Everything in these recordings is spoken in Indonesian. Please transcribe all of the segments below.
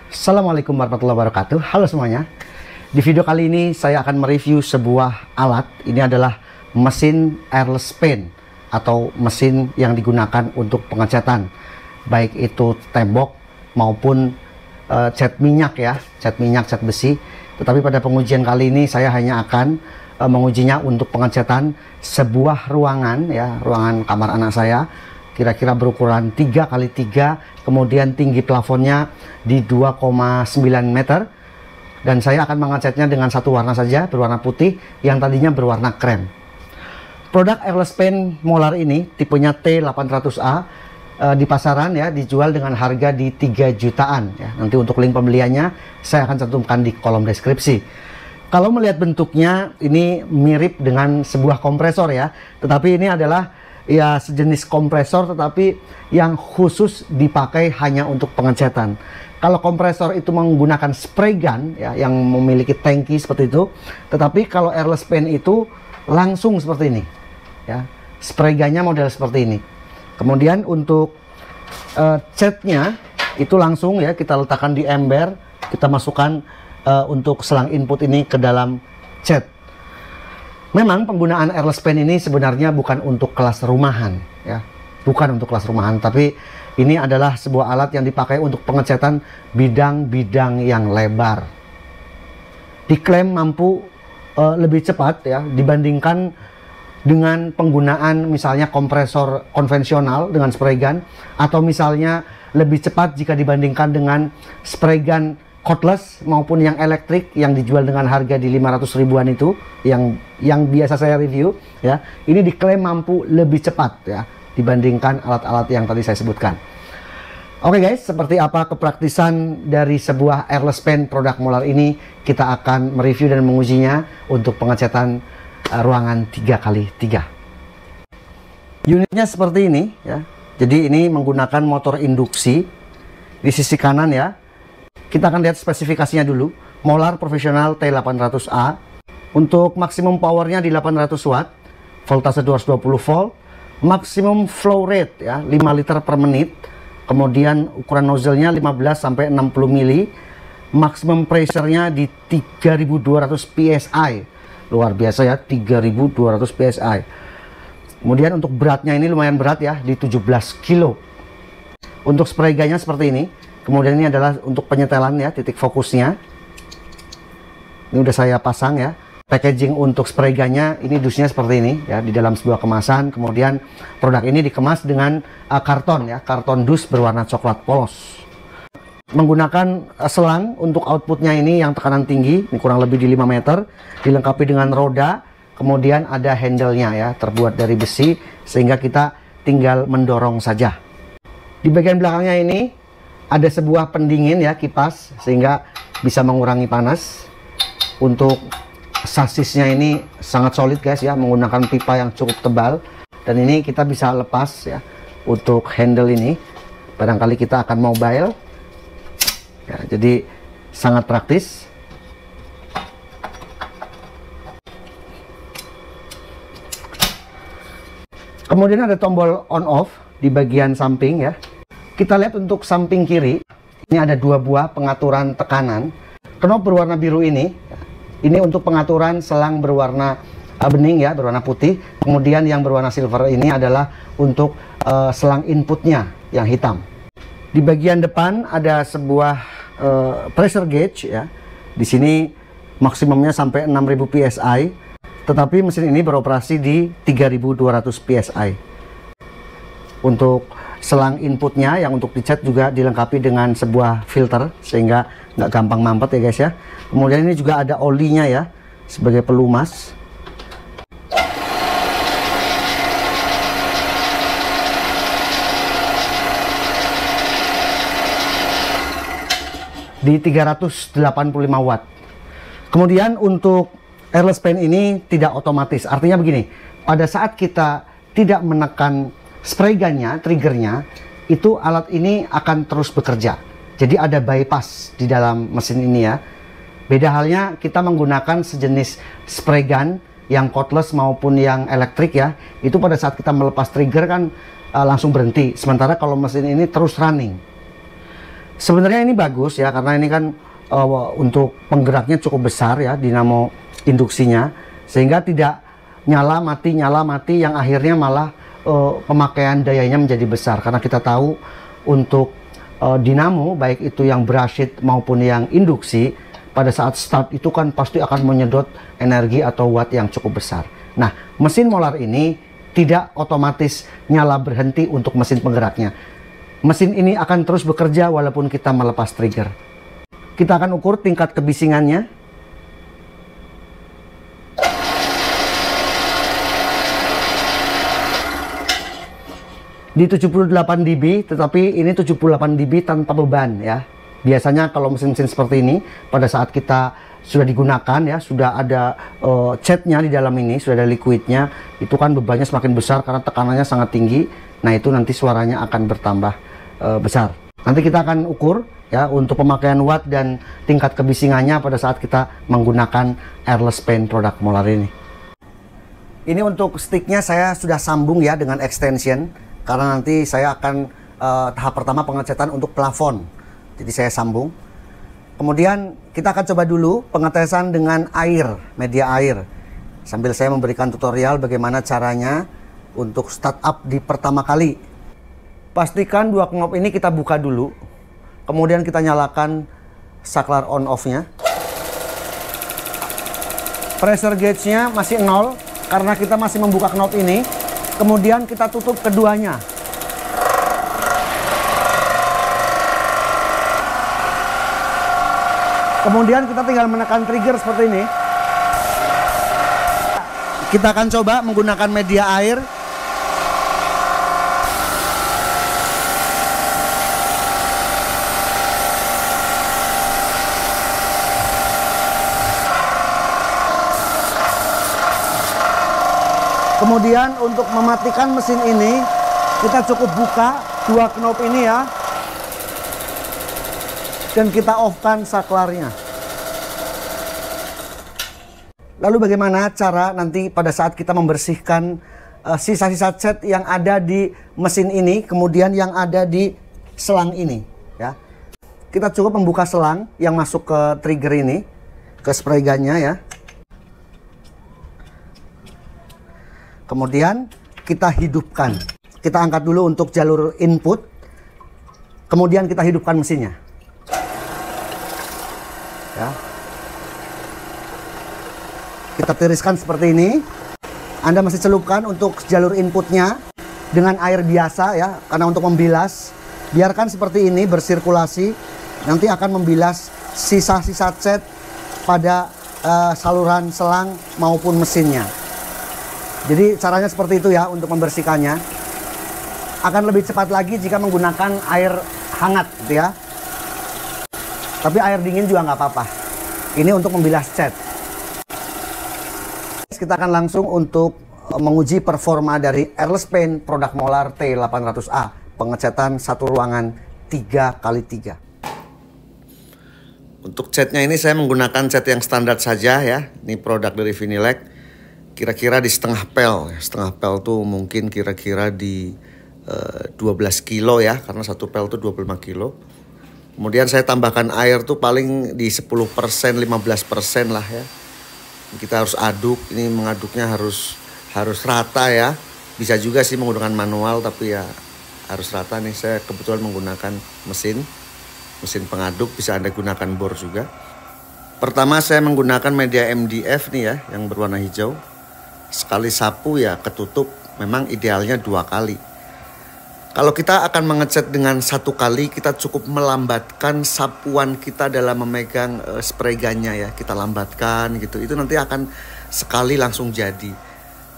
Assalamualaikum warahmatullahi wabarakatuh. Halo semuanya. Di video kali ini saya akan mereview sebuah alat. Ini adalah mesin airless paint atau mesin yang digunakan untuk pengecatan, baik itu tembok maupun cat minyak ya, cat minyak, cat besi. Tetapi pada pengujian kali ini saya hanya akan mengujinya untuk pengecatan sebuah ruangan ya, ruangan kamar anak saya. Kira-kira berukuran 3x3, kemudian tinggi plafonnya di 2,9 meter, dan saya akan mengecatnya dengan satu warna saja, berwarna putih, yang tadinya berwarna krem. Produk airless paint Molar ini tipenya T800A, di pasaran ya dijual dengan harga di 3 jutaan ya. Nanti untuk link pembeliannya saya akan cantumkan di kolom deskripsi. Kalau melihat bentuknya ini mirip dengan sebuah kompresor ya, tetapi ini adalah ya sejenis kompresor tetapi yang khusus dipakai hanya untuk pengecatan. Kalau kompresor itu menggunakan spray gun ya, yang memiliki tangki seperti itu, tetapi kalau airless paint itu langsung seperti ini ya, spray gunnya model seperti ini. Kemudian untuk catnya itu langsung ya kita letakkan di ember, kita masukkan untuk selang input ini ke dalam cat. Memang penggunaan airless paint ini sebenarnya bukan untuk kelas rumahan ya, bukan untuk kelas rumahan, tapi ini adalah sebuah alat yang dipakai untuk pengecatan bidang-bidang yang lebar. Diklaim mampu lebih cepat ya dibandingkan dengan penggunaan misalnya kompresor konvensional dengan spray gun, atau misalnya lebih cepat jika dibandingkan dengan spray gun cordless maupun yang elektrik yang dijual dengan harga di 500 ribuan itu, yang biasa saya review ya. Ini diklaim mampu lebih cepat ya dibandingkan alat-alat yang tadi saya sebutkan. Oke guys, seperti apa kepraktisan dari sebuah airless paint produk Molar ini, kita akan mereview dan mengujinya untuk pengecatan ruangan 3x3. Unitnya seperti ini ya. Jadi ini menggunakan motor induksi. Di sisi kanan ya, kita akan lihat spesifikasinya dulu. Molar Professional T800A. Untuk maksimum powernya di 800 watt, voltase 220 volt, maksimum flow rate ya 5 liter per menit. Kemudian ukuran nozzle-nya 15 sampai 60 mili. Maksimum pressure-nya di 3200 PSI. Luar biasa ya, 3200 PSI. Kemudian untuk beratnya ini lumayan berat ya, di 17 kilo. Untuk spray gun-nya seperti ini. Kemudian ini adalah untuk penyetelan ya, titik fokusnya. Ini udah saya pasang ya. Packaging untuk spray gun-nya ini dusnya seperti ini ya, di dalam sebuah kemasan. Kemudian produk ini dikemas dengan karton ya, karton dus berwarna coklat polos. Menggunakan selang untuk outputnya ini yang tekanan tinggi, ini kurang lebih di 5 meter, dilengkapi dengan roda. Kemudian ada handle-nya ya, terbuat dari besi sehingga kita tinggal mendorong saja. Di bagian belakangnya ini ada sebuah pendingin ya, kipas, sehingga bisa mengurangi panas. Untuk sasisnya ini sangat solid guys ya, menggunakan pipa yang cukup tebal. Dan ini kita bisa lepas ya untuk handle ini, barangkali kita akan mobile ya, jadi sangat praktis. Kemudian ada tombol on off di bagian samping ya. Kita lihat untuk samping kiri, ini ada 2 buah pengaturan tekanan. Knob berwarna biru ini untuk pengaturan selang berwarna bening ya, berwarna putih. Kemudian yang berwarna silver ini adalah untuk selang inputnya yang hitam. Di bagian depan ada sebuah pressure gauge ya. Di sini maksimumnya sampai 6000 PSI, tetapi mesin ini beroperasi di 3200 PSI. Untuk selang inputnya yang untuk dicat juga dilengkapi dengan sebuah filter sehingga nggak gampang mampet ya guys ya. Kemudian ini juga ada olinya ya sebagai pelumas. Di 385 watt. Kemudian untuk airless paint ini tidak otomatis. Artinya begini, pada saat kita tidak menekan spray gun-nya, triggernya, itu alat ini akan terus bekerja. Jadi ada bypass di dalam mesin ini ya. Beda halnya kita menggunakan sejenis spray gun yang cordless maupun yang elektrik ya. Itu pada saat kita melepas trigger kan langsung berhenti. Sementara kalau mesin ini terus running. Sebenarnya ini bagus ya, karena ini kan untuk penggeraknya cukup besar ya, dinamo induksinya, sehingga tidak nyala mati yang akhirnya malah pemakaian dayanya menjadi besar. Karena kita tahu untuk dinamo, baik itu yang brushed maupun yang induksi, pada saat start itu kan pasti akan menyedot energi atau watt yang cukup besar. Nah, mesin molar ini tidak otomatis nyala berhenti untuk mesin penggeraknya. Mesin ini akan terus bekerja walaupun kita melepas trigger. Kita akan ukur tingkat kebisingannya. Di 78 dB, tetapi ini 78 dB tanpa beban ya. Biasanya kalau mesin-mesin seperti ini, pada saat kita sudah digunakan ya, sudah ada catnya di dalam ini, sudah ada liquidnya, itu kan bebannya semakin besar karena tekanannya sangat tinggi. Nah, itu nanti suaranya akan bertambah besar. Nanti kita akan ukur ya untuk pemakaian watt dan tingkat kebisingannya pada saat kita menggunakan airless fan produk molar ini. Ini untuk sticknya saya sudah sambung ya dengan extension, karena nanti saya akan tahap pertama pengecetan untuk plafon. Jadi saya sambung. Kemudian kita akan coba dulu pengetesan dengan air, media air. Sambil saya memberikan tutorial bagaimana caranya untuk startup di pertama kali. Pastikan dua knob ini kita buka dulu. Kemudian kita nyalakan saklar on off-nya. Pressure gauge-nya masih 0 karena kita masih membuka knob ini. Kemudian kita tutup keduanya. Kemudian kita tinggal menekan trigger seperti ini. Kita akan coba menggunakan media air. Kemudian untuk mematikan mesin ini, kita cukup buka dua knob ini ya. Dan kita off-kan saklarnya. Lalu bagaimana cara nanti pada saat kita membersihkan sisa-sisa cat yang ada di mesin ini, kemudian yang ada di selang ini ya. Kita cukup membuka selang yang masuk ke trigger ini, ke spray gunnya ya. Kemudian kita hidupkan. Kita angkat dulu untuk jalur input. Kemudian kita hidupkan mesinnya. Ya. Kita tiriskan seperti ini. Anda masih celupkan untuk jalur inputnya dengan air biasa ya, karena untuk membilas. Biarkan seperti ini bersirkulasi. Nanti akan membilas sisa-sisa cat pada saluran selang maupun mesinnya. Jadi caranya seperti itu ya untuk membersihkannya. Akan lebih cepat lagi jika menggunakan air hangat gitu ya. Tapi air dingin juga nggak apa-apa. Ini untuk membilas cat. Kita akan langsung untuk menguji performa dari airless fan produk molar T800A. Pengecatan satu ruangan 3x3. Untuk catnya ini saya menggunakan cat yang standar saja ya. Ini produk dari Vinylec. Kira-kira di setengah pel. Setengah pel tuh mungkin kira-kira di 12 kilo ya. Karena satu pel tuh 25 kilo. Kemudian saya tambahkan air tuh paling di 10%, 15% lah ya. Kita harus aduk. Ini mengaduknya harus rata ya. Bisa juga sih menggunakan manual, tapi ya harus rata nih. Saya kebetulan menggunakan mesin pengaduk, bisa Anda gunakan bor juga. Pertama saya menggunakan media MDF nih ya, yang berwarna hijau. Sekali sapu ya ketutup, memang idealnya 2 kali. Kalau kita akan mengecat dengan 1 kali, kita cukup melambatkan sapuan kita dalam memegang spray gunnya ya. Kita lambatkan gitu, itu nanti akan sekali langsung jadi.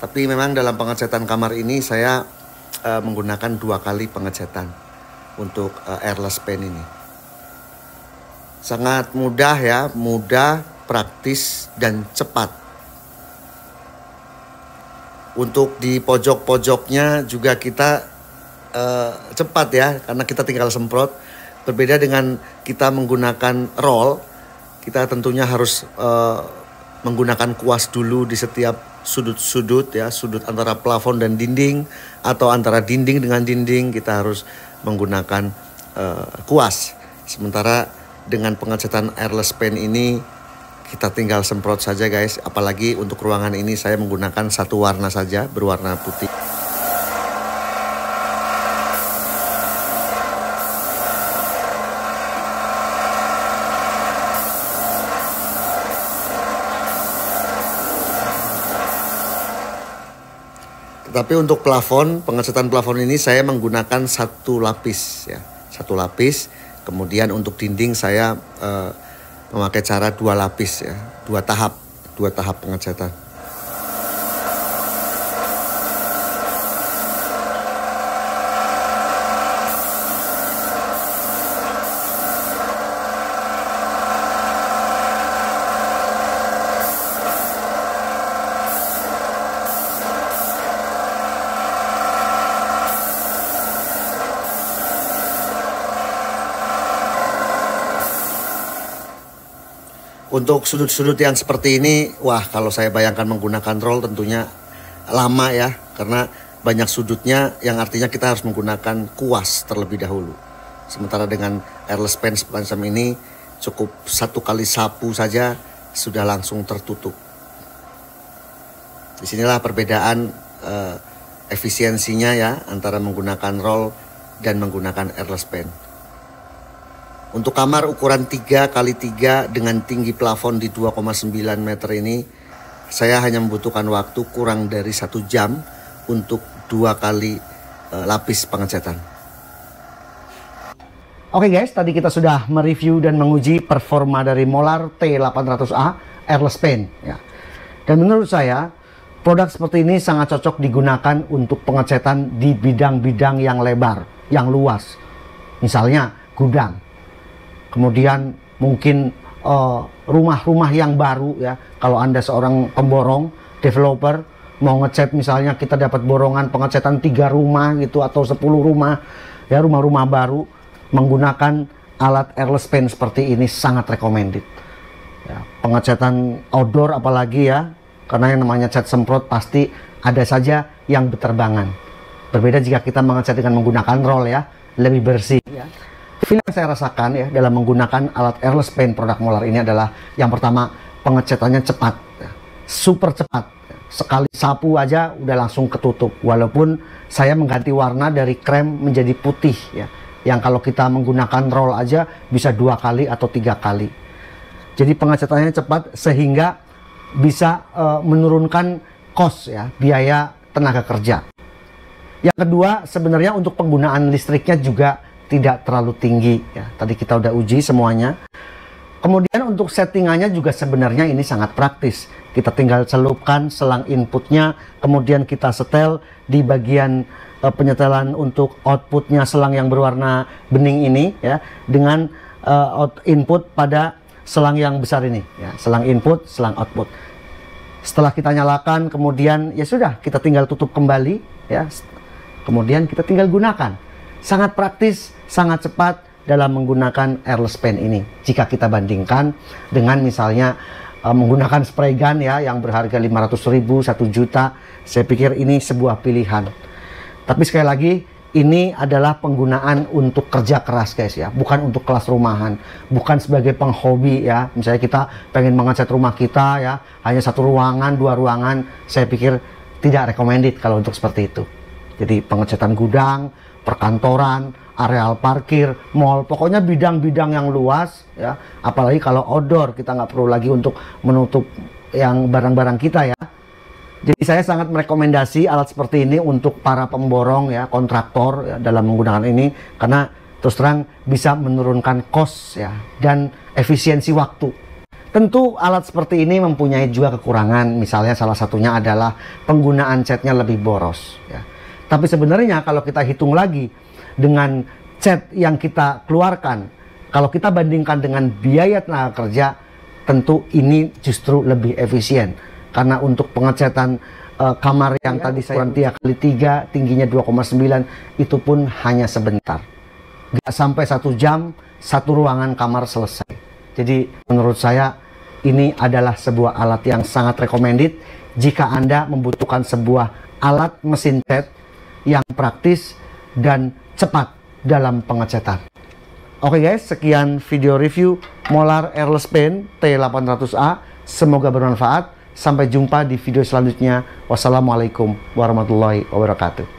Tapi memang dalam pengecatan kamar ini saya menggunakan 2 kali pengecatan untuk airless fan ini. Sangat mudah ya, mudah, praktis, dan cepat. Untuk di pojok-pojoknya juga kita cepat ya, karena kita tinggal semprot. Berbeda dengan kita menggunakan roll, kita tentunya harus menggunakan kuas dulu di setiap sudut-sudut ya, sudut antara plafon dan dinding, atau antara dinding dengan dinding kita harus menggunakan kuas. Sementara dengan pengecatan airless paint ini kita tinggal semprot saja guys. Apalagi untuk ruangan ini saya menggunakan satu warna saja, berwarna putih. Tetapi untuk plafon, pengecatan plafon ini saya menggunakan satu lapis ya, satu lapis. Kemudian untuk dinding saya memakai cara dua lapis ya, dua tahap pengecatan. Untuk sudut-sudut yang seperti ini, wah kalau saya bayangkan menggunakan roll tentunya lama ya. Karena banyak sudutnya yang artinya kita harus menggunakan kuas terlebih dahulu. Sementara dengan airless paint semacam ini cukup satu kali sapu saja sudah langsung tertutup. Disinilah perbedaan efisiensinya ya antara menggunakan roll dan menggunakan airless paint. Untuk kamar ukuran 3x3 dengan tinggi plafon di 2,9 meter ini, saya hanya membutuhkan waktu kurang dari 1 jam untuk 2 kali lapis pengecatan. Oke guys, tadi kita sudah mereview dan menguji performa dari Molar T800A Airless Paint. Ya. Dan menurut saya, produk seperti ini sangat cocok digunakan untuk pengecatan di bidang-bidang yang lebar, yang luas. Misalnya gudang. Kemudian mungkin rumah-rumah yang baru ya. Kalau Anda seorang pemborong, developer, mau ngecat misalnya kita dapat borongan pengecatan 3 rumah gitu atau 10 rumah ya, rumah-rumah baru, menggunakan alat airless paint seperti ini sangat recommended. Ya, pengecatan outdoor apalagi ya, karena yang namanya cat semprot pasti ada saja yang berterbangan. Berbeda jika kita mengecat dengan menggunakan roll ya, lebih bersih ya. Feel yang saya rasakan ya dalam menggunakan alat airless paint produk Molar ini adalah yang pertama, pengecatannya cepat ya. Super cepat ya. Sekali sapu aja udah langsung ketutup, walaupun saya mengganti warna dari krem menjadi putih ya, yang kalau kita menggunakan roll aja bisa 2 kali atau 3 kali. Jadi pengecatannya cepat sehingga bisa menurunkan cost ya, biaya tenaga kerja. Yang kedua, sebenarnya untuk penggunaan listriknya juga tidak terlalu tinggi ya. Tadi kita udah uji semuanya. Kemudian untuk settingannya juga sebenarnya ini sangat praktis. Kita tinggal celupkan selang inputnya, kemudian kita setel di bagian penyetelan untuk outputnya selang yang berwarna bening ini ya, dengan input pada selang yang besar ini ya, selang input, selang output. Setelah kita nyalakan, kemudian ya sudah, kita tinggal tutup kembali ya. Kemudian kita tinggal gunakan. Sangat praktis, sangat cepat dalam menggunakan airless paint ini. Jika kita bandingkan dengan misalnya menggunakan spray gun ya, yang berharga 500.000, 1 juta, saya pikir ini sebuah pilihan. Tapi sekali lagi, ini adalah penggunaan untuk kerja keras guys ya, bukan untuk kelas rumahan, bukan sebagai penghobi ya. Misalnya kita pengen mengecat rumah kita ya, hanya 1 ruangan, 2 ruangan, saya pikir tidak recommended kalau untuk seperti itu. Jadi pengecatan gudang, perkantoran, areal parkir, mall, pokoknya bidang-bidang yang luas ya. Apalagi kalau outdoor, kita nggak perlu lagi untuk menutup yang barang-barang kita ya. Jadi saya sangat merekomendasi alat seperti ini untuk para pemborong ya, kontraktor ya, dalam menggunakan ini, karena terus terang bisa menurunkan cost ya dan efisiensi waktu. Tentu alat seperti ini mempunyai juga kekurangan, misalnya salah satunya adalah penggunaan catnya lebih boros ya. Tapi sebenarnya kalau kita hitung lagi dengan cat yang kita keluarkan, kalau kita bandingkan dengan biaya tenaga kerja, tentu ini justru lebih efisien. Karena untuk pengecatan kamar yang tadi saya 3x3, tingginya 2,9, itu pun hanya sebentar. Nggak sampai 1 jam, 1 ruangan kamar selesai. Jadi menurut saya ini adalah sebuah alat yang sangat recommended jika Anda membutuhkan sebuah alat mesin cat yang praktis dan cepat dalam pengecatan. Oke guys, sekian video review Molar Airless Pen T800A. Semoga bermanfaat. Sampai jumpa di video selanjutnya. Wassalamualaikum warahmatullahi wabarakatuh.